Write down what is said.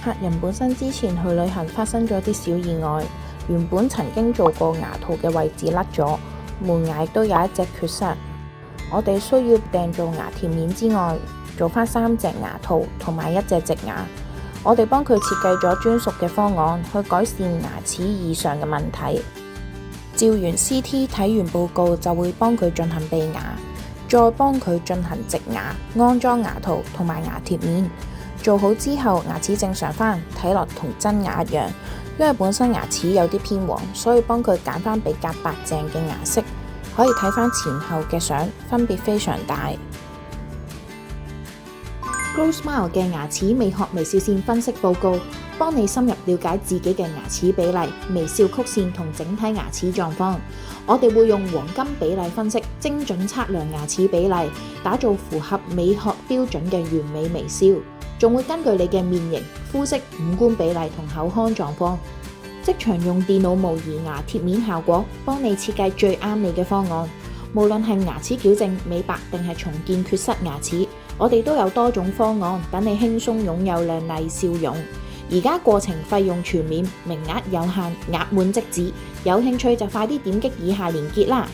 客人本身之前去旅行發生咗啲小意外，原本曾經做過牙套嘅位置甩咗，門牙都有一隻缺失。我哋需要訂做牙貼面之外，做返3隻牙套同埋1隻植牙。我哋幫佢設計咗專屬嘅方案去改善牙齒異常嘅問題。照完 CT 睇完報告就會幫佢進行備牙，再幫佢進行植牙、安裝牙套同埋牙貼面。做好之後，牙齒正常返，睇落同真牙一樣。因為本身牙齒有啲偏黃，所以幫佢揀返比較白淨嘅顏色。可以睇返前後嘅相，分別非常大。Grow Smile 嘅牙齒美學微笑線分析報告，幫你深入了解自己嘅牙齒比例、微笑曲線同整體牙齒狀況。我哋會用黃金比例分析，精準測量牙齒比例，打造符合美學標準嘅完美微笑。仲會根據你嘅面型、膚色、五官比例同口腔狀況，即場用電腦模擬牙貼面效果，幫你設計最啱你嘅方案。無論係牙齒矯正、美白定係重建缺失牙齒，我哋都有多種方案，等你輕鬆擁有靚麗笑容。而家過程費用全免，名額有限，額滿即止。有興趣就快啲點擊以下連結啦！